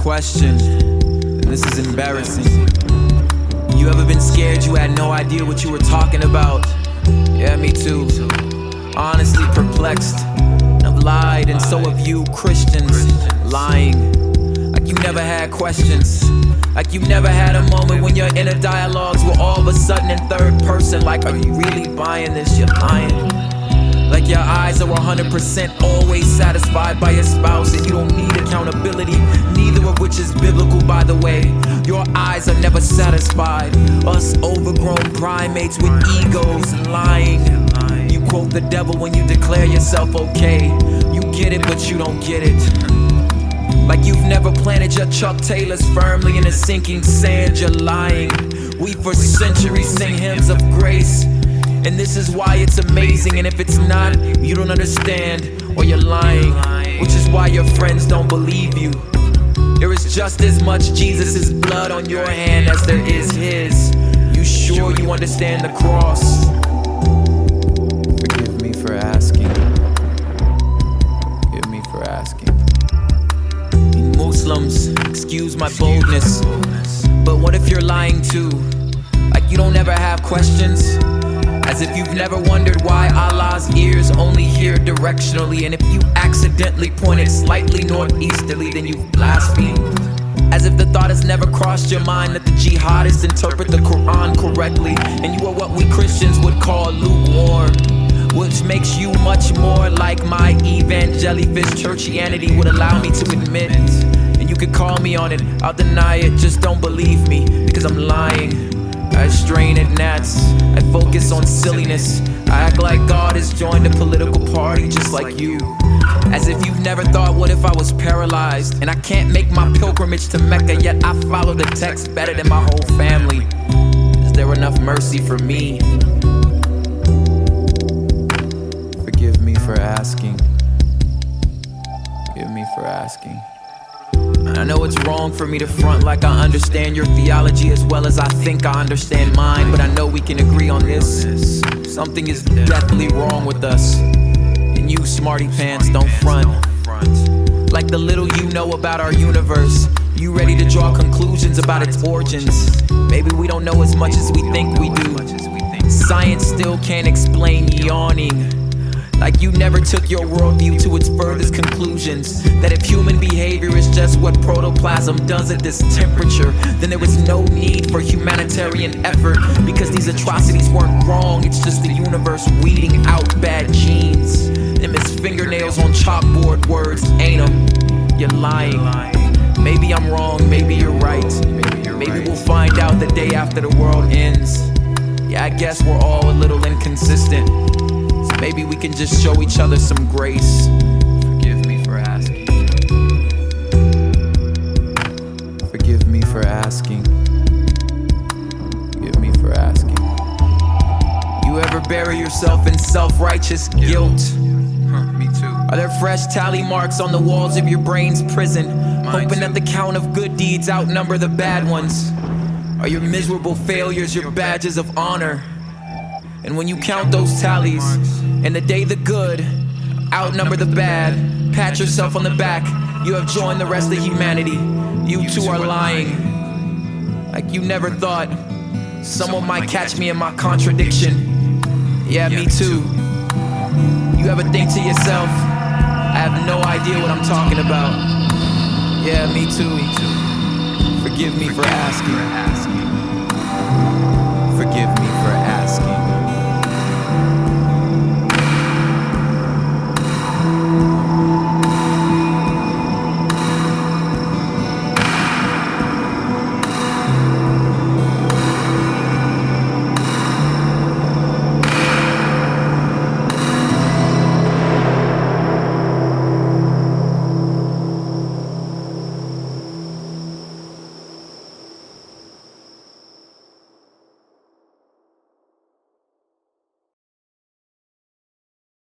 question, and this is embarrassing. You ever been scared you had no idea what you were talking about? Yeah, me too. Honestly perplexed. I've lied, and so have you, Christians. Lying. Like you never had questions. Like you never had a moment when your inner dialogues were all of a sudden in third person. Like, are you really buying this? You're lying. Like your eyes are 100% always satisfied by your spouse, and you don't need accountability, neither of which is biblical, by the way. Your eyes are never satisfied. Us overgrown primates with egos and lying. You quote the devil when you declare yourself okay. You get it, but you don't get it. Like you've never planted your Chuck Taylors firmly in a sinking sand. You're lying. We for centuries sing hymns of grace, and this is why it's amazing. And if it's not, you don't understand, or you're lying, which is why your friends don't believe you. There is just as much Jesus' blood on your hand as there is his. You sure you understand the cross? Forgive me for asking. Forgive me for asking. Muslims, excuse my boldness, but what if you're lying too? Like you don't ever have questions? As if you've never wondered why Allah's ears only hear directionally, and if you accidentally pointed slightly northeasterly, then you've blasphemed. As if the thought has never crossed your mind that the jihadists interpret the Quran correctly, and you are what we Christians would call lukewarm, which makes you much more like my evangelifish churchianity would allow me to admit. And you could call me on it, I'll deny it, just don't believe me, because I'm lying. I strain at gnats, I focus on silliness, I act like God has joined a political party just like you. As if you've never thought, what if I was paralyzed and I can't make my pilgrimage to Mecca, yet I follow the text better than my whole family. Is there enough mercy for me? Forgive me for asking. Forgive me for asking. I know it's wrong for me to front like I understand your theology as well as I think I understand mine, but I know we can agree on this. Something is deathly wrong with us, and you smarty pants don't front. Like the little you know about our universe, you ready to draw conclusions about its origins. Maybe we don't know as much as we think we do. Science still can't explain yawning. Like you never took your worldview to its furthest conclusions, that if human behavior is just what protoplasm does at this temperature, then there is no need for humanitarian effort, because these atrocities weren't wrong, it's just the universe weeding out bad genes. Them is fingernails on chalkboard words, ain't them? You're lying. Maybe I'm wrong, maybe you're right. Maybe we'll find out the day after the world ends. Yeah, I guess we're all a little inconsistent. Maybe we can just show each other some grace. Forgive me for asking. Forgive me for asking. Forgive me for asking. You ever bury yourself in self-righteous guilt? Me too. Are there fresh tally marks on the walls of your brain's prison, hoping that the count of good deeds outnumber the bad ones? Are your miserable failures your badges of honor? And when you count those tallies, and the day the good outnumber the bad, pat yourself on the back, you have joined the rest of humanity. You too are lying. Like you never thought someone might catch me in my contradiction. Yeah, me too. You ever think to yourself, I have no idea what I'm talking about? Yeah, me too. Forgive me for asking. Forgive me for asking.